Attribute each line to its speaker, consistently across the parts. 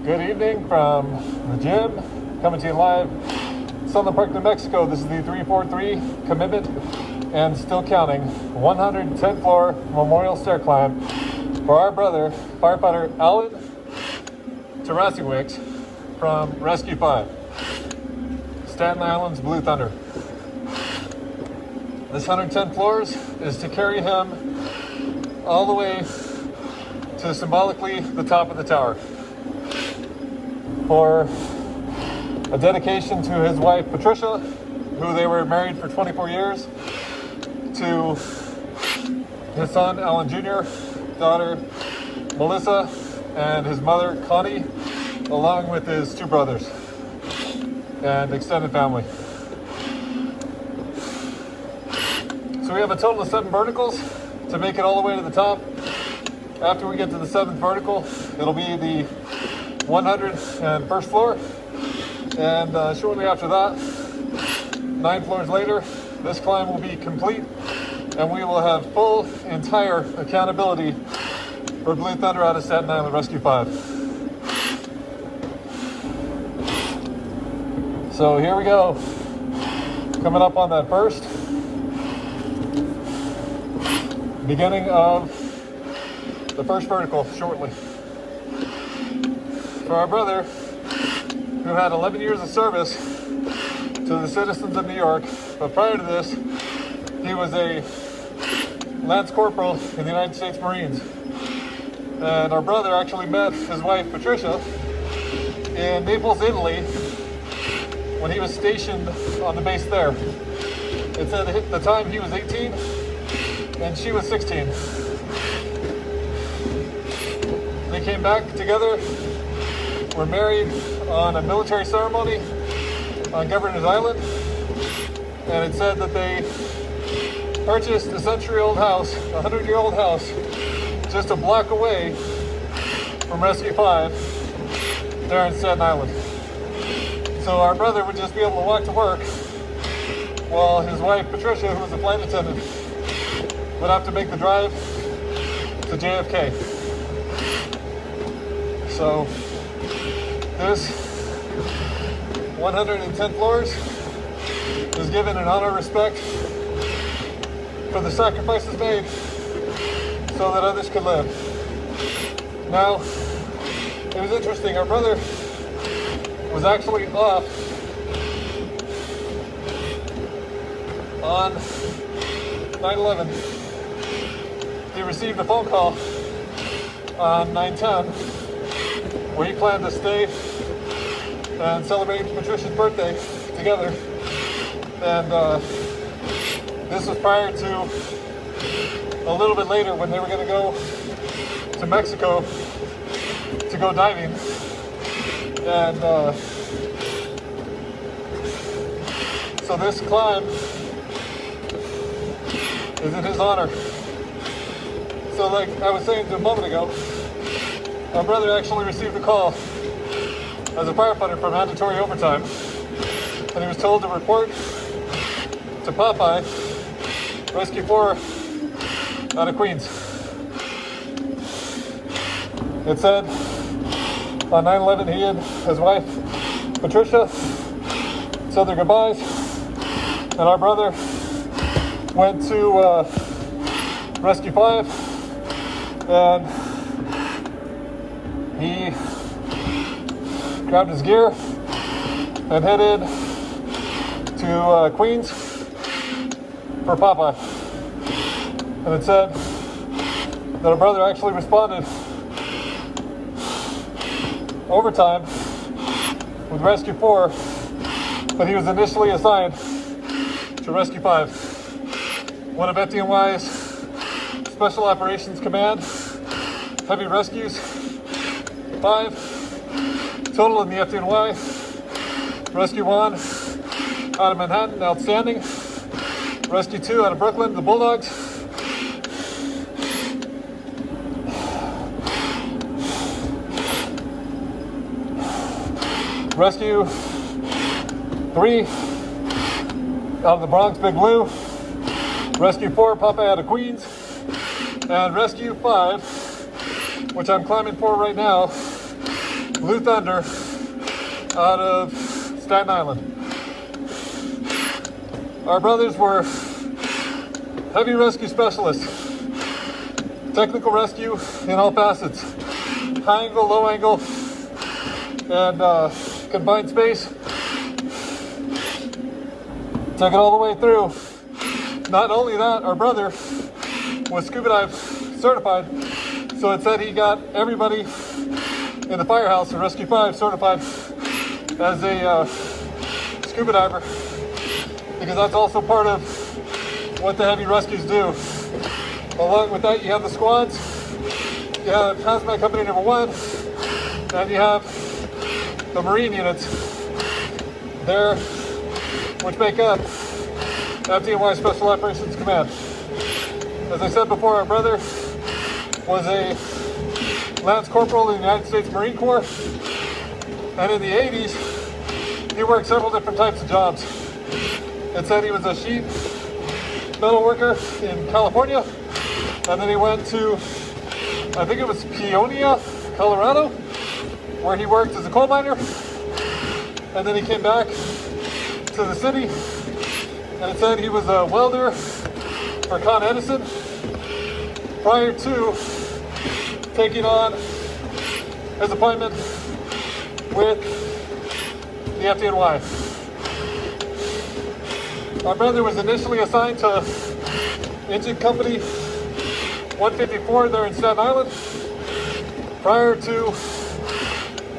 Speaker 1: Good evening from the gym, coming to you live, Southern Park, New Mexico. This is the 343 commitment and still counting 110th floor memorial stair climb for our brother, firefighter Allan Tarasiewicz from Rescue 5, Staten Island's Blue Thunder. This 110 floors is to carry him all the way to symbolically the top of the tower for a dedication to his wife Patricia, who they were married for 24 years, to his son Allan Jr., daughter Melissa, and his mother Connie, along with his two brothers and extended family. So we have a total of 7 verticals to make it all the way to the top. After we get to the 7th vertical, it'll be the 101st floor. And shortly after that, 9 floors later, this climb will be complete and we will have full, entire accountability for Blue Thunder out of Staten Island Rescue 5. So here we go. Coming up on that first. Beginning of the first vertical shortly. For our brother, who had 11 years of service to the citizens of New York, but prior to this, he was a Lance Corporal in the United States Marines. And our brother actually met his wife Patricia in Naples, Italy, when he was stationed on the base there. It said at the time he was 18 and she was 16. They came back together, were married on a military ceremony on Governor's Island, and it said that they purchased a century-old house, a 100-year-old house, just a block away from Rescue 5 there in Staten Island. So our brother would just be able to walk to work while his wife Patricia, who was a flight attendant, would have to make the drive to JFK. So this 110 floors is given in honor and respect for the sacrifices made so that others could live. Now, it was interesting, our brother was actually off on 9/11. He received a phone call on 9/10 where he planned to stay and celebrate Patricia's birthday together. And this was prior to a little bit later when they were going to go to Mexico to go diving. And so this climb is in his honor. So like I was saying a moment ago, our brother actually received a call as a firefighter for mandatory overtime, and he was told to report to Popeye, Rescue 4 out of Queens. It said on 9/11 he and his wife Patricia said their goodbyes, and our brother went to Rescue 5, and he grabbed his gear and headed to Queens for Popeye. And it said that our brother actually responded overtime with Rescue 4, but he was initially assigned to Rescue 5, one of FDNY's Special Operations Command Heavy Rescues 5 total in the FDNY. Rescue 1 out of Manhattan, outstanding. Rescue 2 out of Brooklyn, the Bulldogs. Rescue 3 out of the Bronx, Big Blue. Rescue 4, Popeye out of Queens. And Rescue 5, which I'm climbing for right now, Blue Thunder out of Staten Island. Our brothers were heavy rescue specialists, technical rescue in all facets, high angle, low angle, and confined space. Took it all the way through. Not only that, our brother was scuba dive certified, so it said he got everybody in the firehouse in Rescue 5 certified as a scuba diver, because that's also part of what the heavy rescues do. Along with that, you have the squads, you have Hazmat Company number 1, and you have the Marine units there, which make up FDNY Special Operations Command. As I said before, our brother was a Lance Corporal in the United States Marine Corps, and in the 80s, he worked several different types of jobs. It said he was a sheet metal worker in California, and then he went to, I think it was Peonia, Colorado, where he worked as a coal miner, and then he came back to the city, and it said he was a welder for Con Edison prior to taking on his appointment with the FDNY. Our brother was initially assigned to Engine Company 154 there in Staten Island, prior to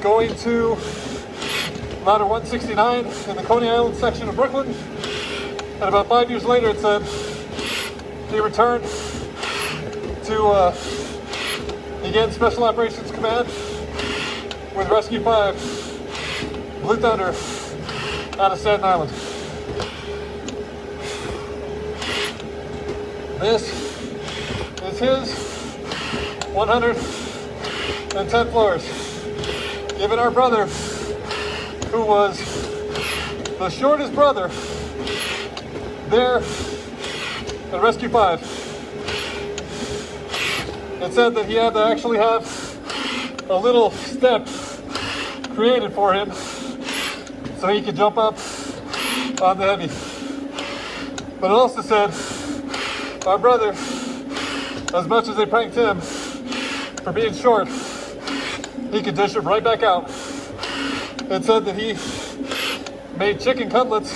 Speaker 1: going to Ladder 169 in the Coney Island section of Brooklyn. And about 5 years later, it said he returned to begin Special Operations Command with Rescue 5, Blue Thunder, out of Staten Island. This is his 110 floors. Given our brother, who was the shortest brother there at Rescue 5, it said that he had to actually have a little step created for him so he could jump up on the heavy. But it also said our brother, as much as they pranked him for being short, he could dish it right back out. It said that he made chicken cutlets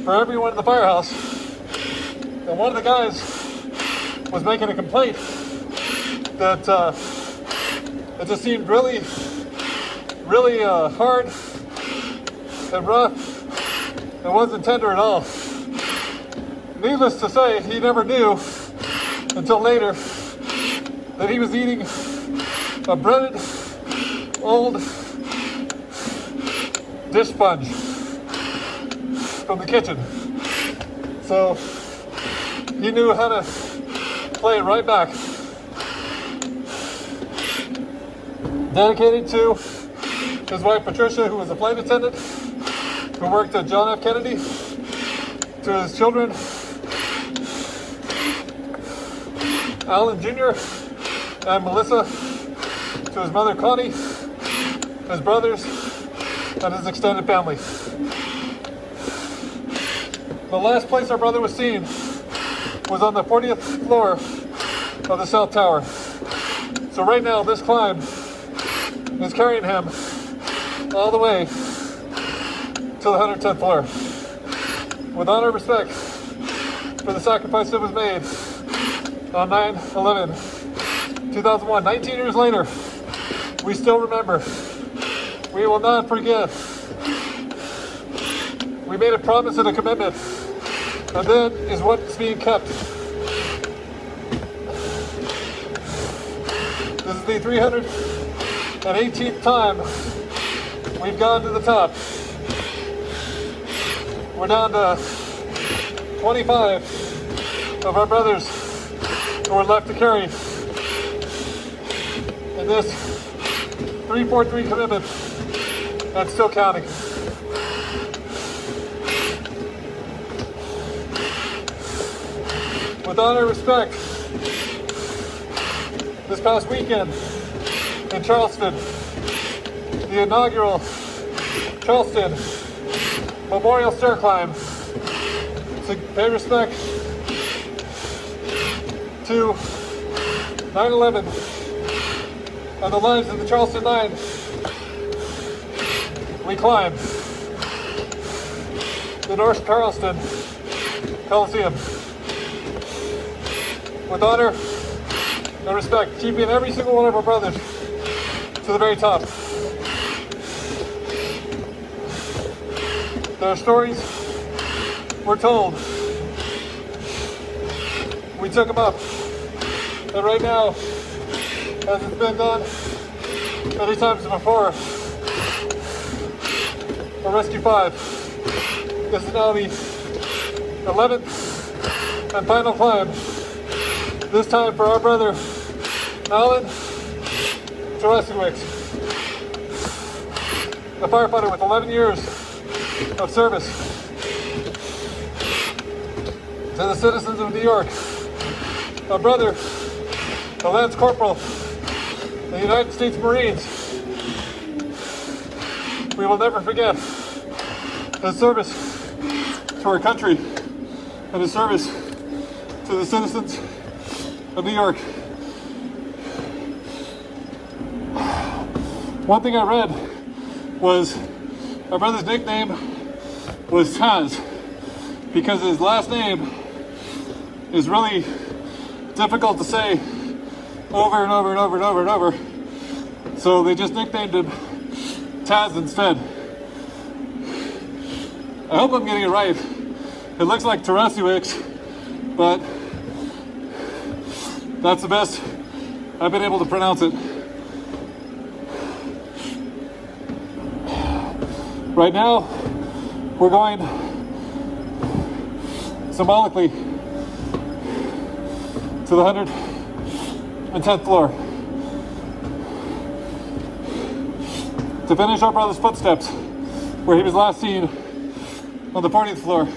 Speaker 1: for everyone in the firehouse, and one of the guys was making a complaint that it just seemed really hard and rough. It wasn't tender at all. Needless to say, he never knew until later that he was eating a breaded old dish sponge from the kitchen. So he knew how to play it right back. Dedicated to his wife Patricia, who was a flight attendant, who worked at John F. Kennedy, to his children, Allan Jr. and Melissa, to his mother Connie, his brothers, and his extended family. The last place our brother was seen was on the 40th floor of the South Tower. So right now, this climb is carrying him all the way to the 110th floor. With honor and respect for the sacrifice that was made on 9/11/2001, 19 years later, we still remember. We will not forget. We made a promise and a commitment, and that is what's being kept. This is the 318th time we've gone to the top. We're down to 25 of our brothers who are left to carry in this 343 commitment, and still counting. With honor and respect, this past weekend in Charleston, the inaugural Charleston Memorial Stair Climb to pay respect to 9/11 and the lives of the Charleston 9. We climb the North Charleston Coliseum with honor and respect, keeping every single one of our brothers to the very top. Their stories were told. We took them up. And right now, as it's been done many times before, for Rescue 5, this is now the 11th and final climb. This time for our brother, Allan Tarasiewicz, a firefighter with 11 years of service. To the citizens of New York, a brother, the Lance Corporal, the United States Marines. We will never forget his service to our country and his service to the citizens of New York. One thing I read was our brother's nickname was Taz because his last name is really difficult to say over and over and over and over and over. So they just nicknamed him Taz instead. I hope I'm getting it right. It looks like Tarasiewicz, but that's the best I've been able to pronounce it. Right now, we're going symbolically to the 110th floor to finish our brother's footsteps where he was last seen on the 40th floor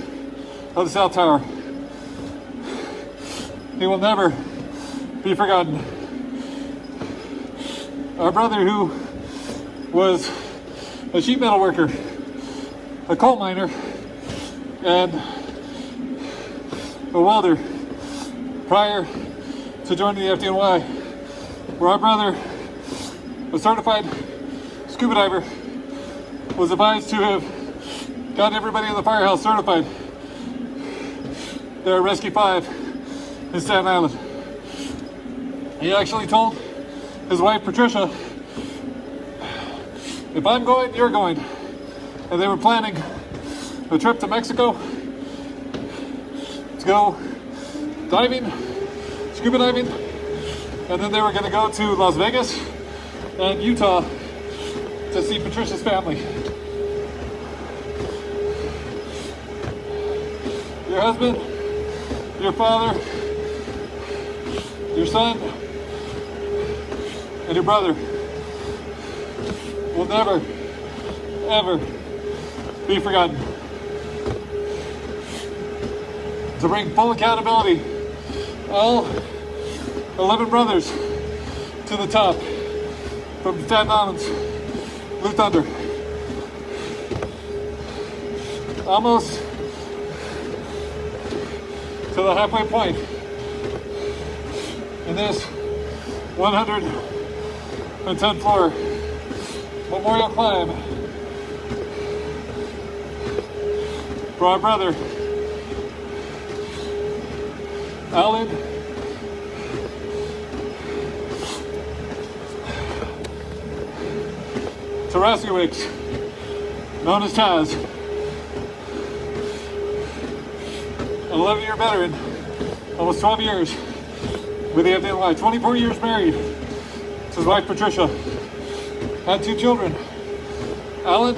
Speaker 1: of the South Tower. He will never be forgotten. Our brother, who was a sheet metal worker, a coal miner, and a welder prior to joining the FDNY, where our brother, a certified scuba diver, was advised to have gotten everybody in the firehouse certified there at Rescue 5 in Staten Island. He actually told his wife Patricia, if I'm going, you're going. And they were planning a trip to Mexico to go diving, scuba diving, and then they were going to go to Las Vegas and Utah to see Patricia's family. Your husband, your father, your son, and your brother will never, ever be forgotten. To bring full accountability, all 11 brothers to the top from Staten Island's Blue Thunder. Almost to the halfway point in this 110th floor memorial climb for our brother Allan Tarasiewicz, known as Taz, an 11-year veteran, almost 12 years with the FDNY, 24 years married to his wife Patricia, had 2 children, Allan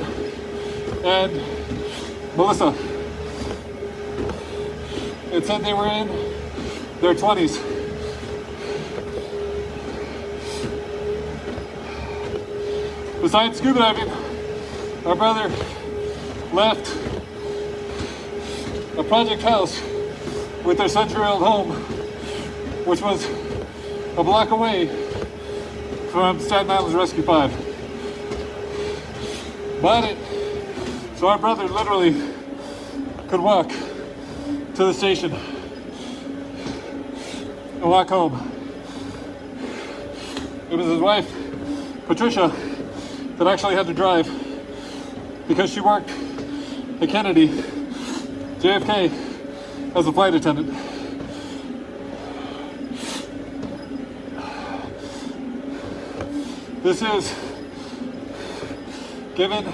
Speaker 1: and Melissa. It said they were in their 20s. Besides scuba diving, our brother left a project house with their century-old home, which was a block away from Staten Island's Rescue 5. bought it so our brother literally could walk to the station and walk home. It was his wife, Patricia, that actually had to drive because she worked at Kennedy, JFK, as a flight attendant. This is given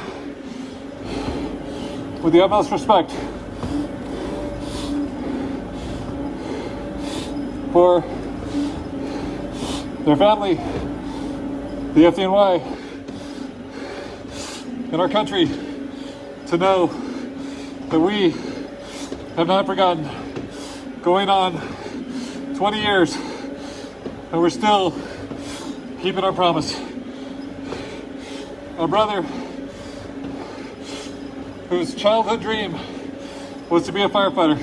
Speaker 1: with the utmost respect for their family, the FDNY, and our country, to know that we have not forgotten. Going on 20 years, and we're still keeping our promise. Our brother, whose childhood dream was to be a firefighter,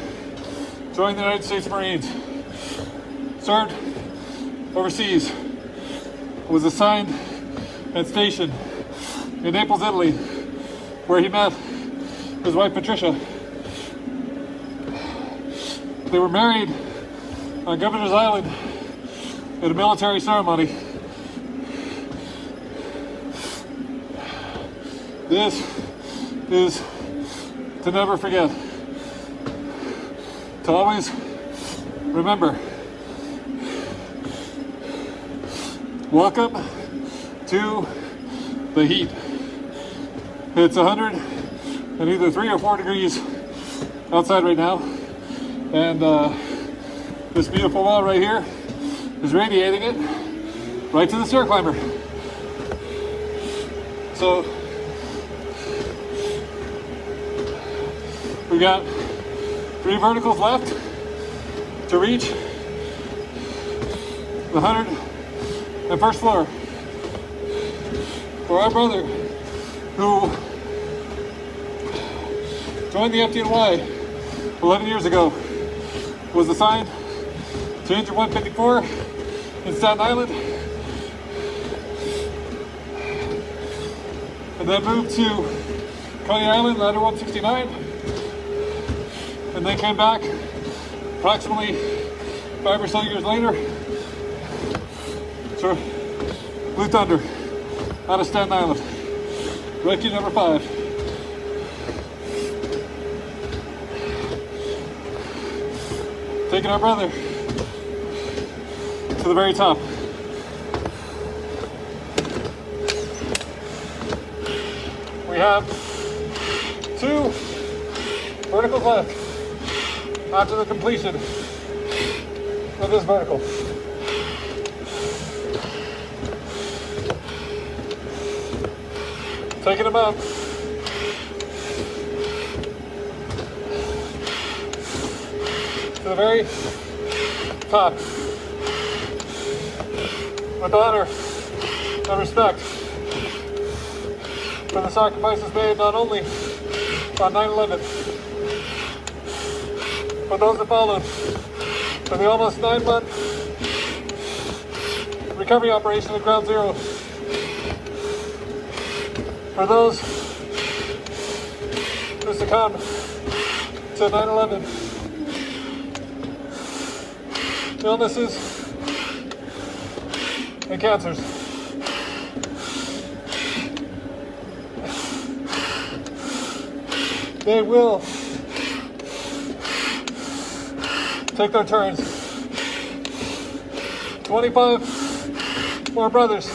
Speaker 1: joined the United States Marines, served overseas, was assigned and stationed in Naples, Italy, where he met his wife Patricia. They were married on Governor's Island at a military ceremony. This is to never forget, to always remember. Welcome to the heat. It's 100 and either 3 or 4 degrees outside right now, and this beautiful wall right here is radiating it right to the stair climber. So we've got 3 verticals left to reach the 101st floor. For our brother, who joined the FDNY 11 years ago, was assigned to Engine 154 in Staten Island, and then moved to Coney Island, Ladder 169, and then came back approximately 5 or so years later to Blue Thunder out of Staten Island, rescue number 5. Taking our brother to the very top. We have 2 verticals left after the completion of this vertical. Taking them up. To the very top. With honor and respect for the sacrifices made not only on 9/11, but those that followed, for the almost 9-month recovery operation at Ground Zero, for those who succumbed to 9/11, illnesses and cancers. They will take their turns. 25 more brothers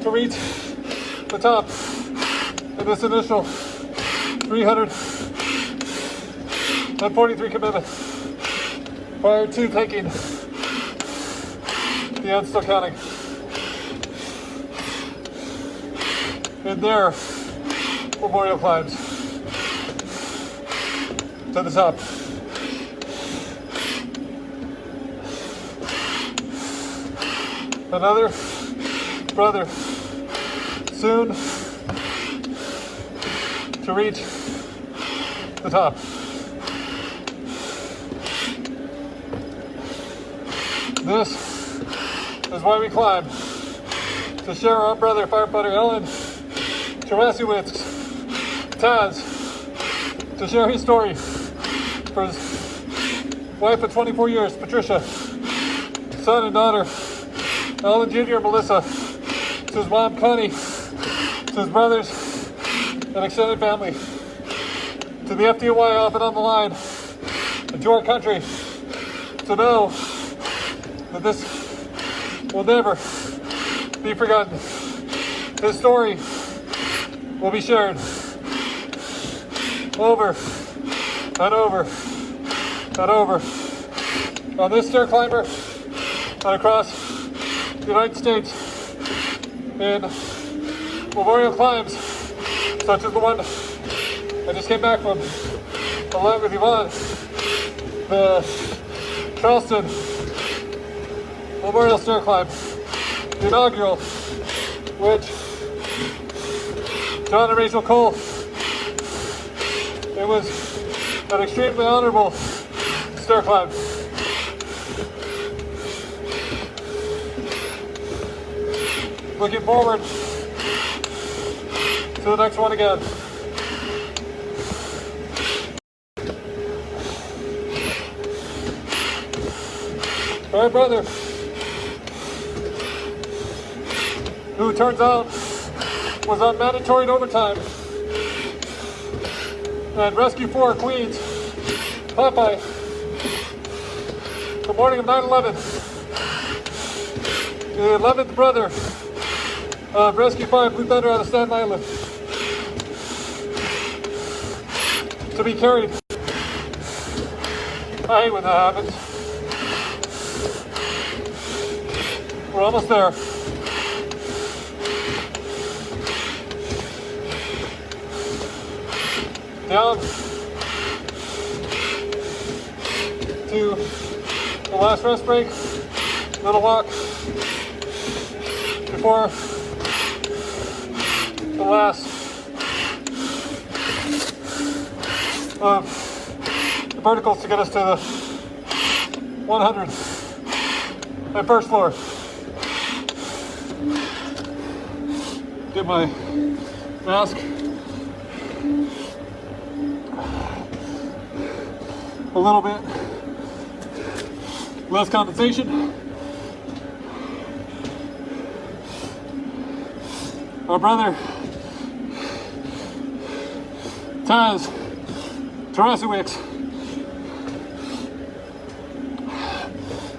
Speaker 1: to reach the top of this initial 343 commitments prior to taking the end still counting in their memorial climbs to the top. Another brother soon to reach the top. This is why we climb, to share our brother firefighter Allan Tarasiewicz Taz to share his story for his wife of 24 years, Patricia, son and daughter, Allan Jr. and Melissa, to his mom, Connie, to his brothers and extended family, to the FDNY off and on the line, and to our country, to know that this will never be forgotten. His story will be shared over and over and over on this stair climber and across the United States in memorial climbs such as the one I just came back from, along with Yvonne, the Charleston Memorial Stair Climb, the inaugural, which John and Rachel Cole. It was an extremely honorable stair climb. Looking forward to the next one again. My brother, who turns out was on mandatory overtime at Rescue 4 Queens, Popeye, the morning of 9/11, the 11th brother of Rescue 5 Blue Thunder out of Staten Island, to be carried. I hate when that happens. We're almost there. Down to the last rest break, little walk before the last of the verticals to get us to the 100 and first floor. Get my mask. A little bit less condensation. Our brother Tarasiewicz,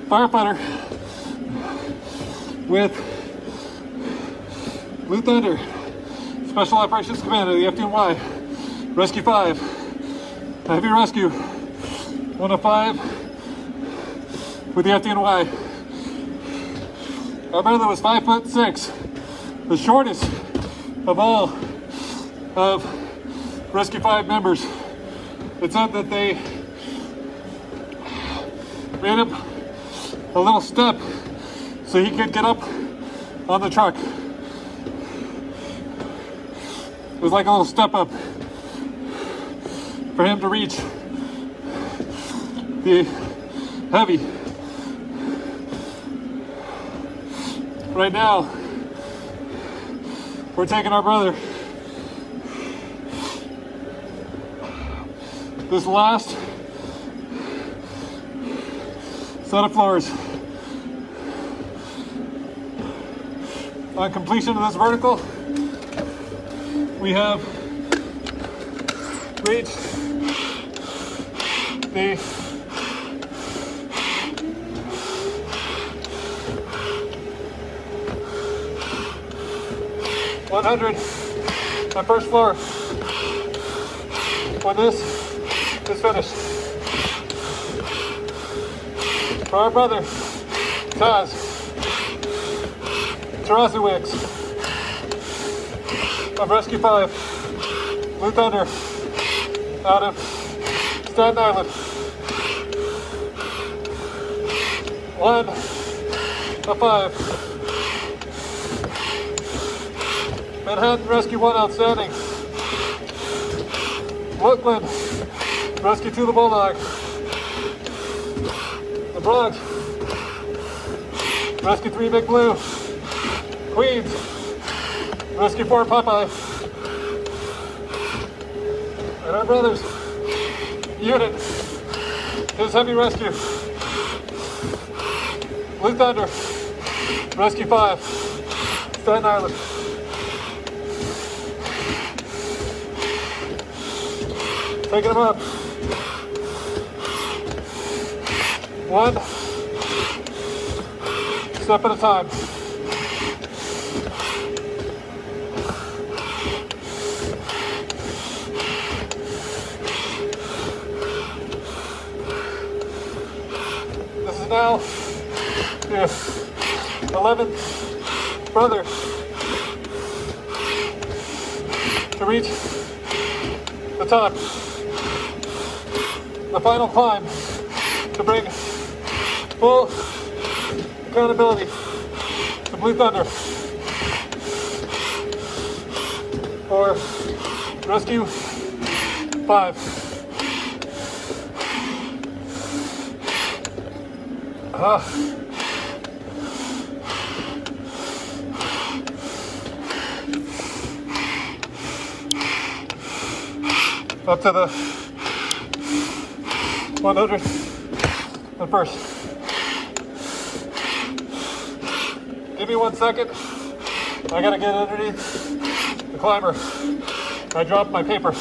Speaker 1: firefighter with Blue Thunder Special Operations Command of the FDNY, Rescue 5, Heavy Rescue 105 with the FDNY. Our brother was 5'6", the shortest of all of Rescue 5 members. It said that they made him a little step so he could get up on the truck. It was like a little step up for him to reach the heavy. Right now, we're taking our brother this last set of floors. On completion of this vertical, we have reached the 100 on first floor when this is finished. For our brother, Tarasiewicz of Rescue 5, Blue Thunder, out of Staten Island. 1 of 5. Manhattan Rescue 1 outstanding. Brooklyn Rescue 2 the Bulldog. The Bronx Rescue 3 Big Blue. Queens Rescue 4 Popeye. and our brother's unit is heavy rescue. Blue Thunder, Rescue 5, Staten Island. Taking them up. One step at a time. This is now the 11th brother to reach the top. The final climb to bring full accountability to Blue Thunder for Rescue 5. Up to the 101st. Give me 1 second. I gotta get underneath the climber. I dropped my paper.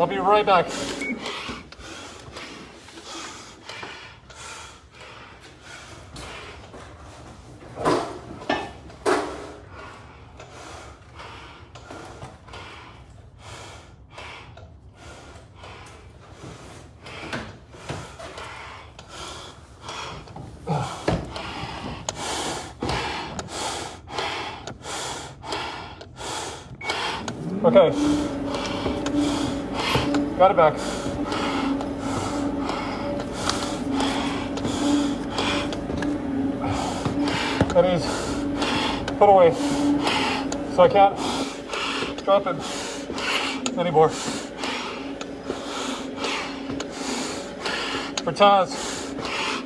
Speaker 1: I'll be right back. Okay, got it back. That is put away, so I can't drop it anymore. For Taz,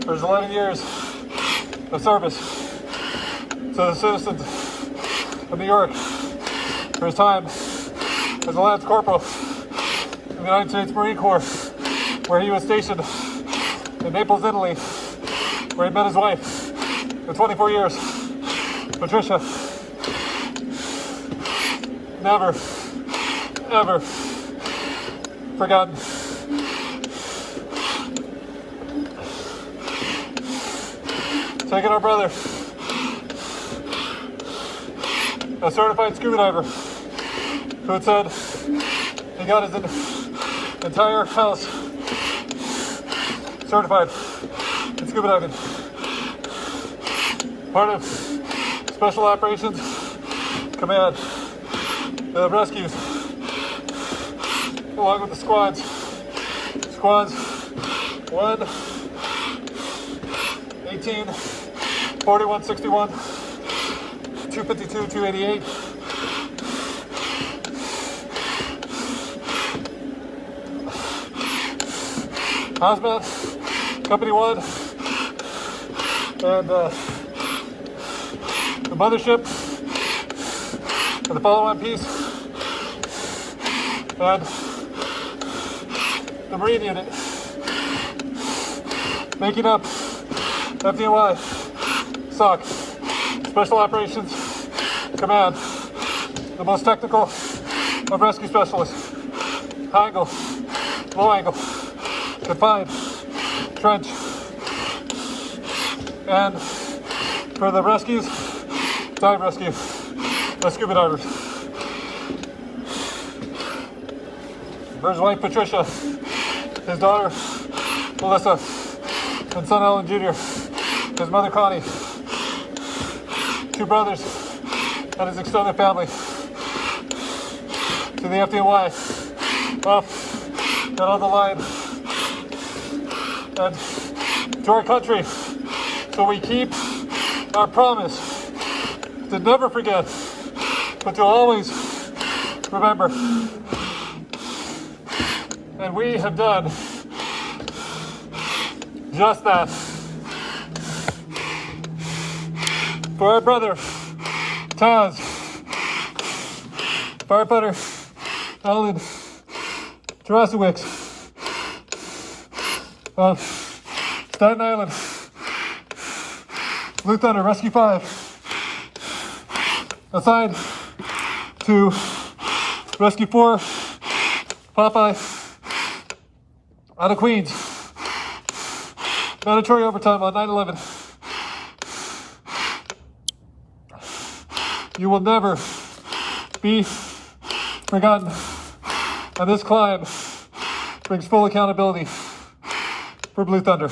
Speaker 1: for his 11 years of service to the citizens of New York, for his time as a Lance Corporal in the United States Marine Corps, where he was stationed in Naples, Italy, where he met his wife for 24 years, Patricia. Never, ever forgotten. Taking our brother, a certified scuba diver, who had said he got his entire house certified in scuba diving. Part of Special Operations Command, the rescues, along with the squads. Squads 1, 18, 41, 61, 252, 288. Hazmat, Company 1, and the mothership, and the follow-on piece, and the Marine unit, making up FDNY, SOC, Special Operations Command, the most technical of rescue specialists, high angle, low angle, confined, trench, and for the rescues, dive rescue, the scuba divers. For his wife Patricia, his daughter Melissa, and son Allan Jr., his mother Connie, 2 brothers, and his extended family. To the FDNY, off and on the line, and to our country, so we keep our promise to never forget, but to always remember. And we have done just that. For our brother, Taz, firefighter Allan, Tarasiewicz on Staten Island. Blue Thunder, Rescue 5. Assigned to Rescue 4, Popeye, out of Queens. Mandatory overtime on 9/11. You will never be forgotten, and this climb brings full accountability for Blue Thunder.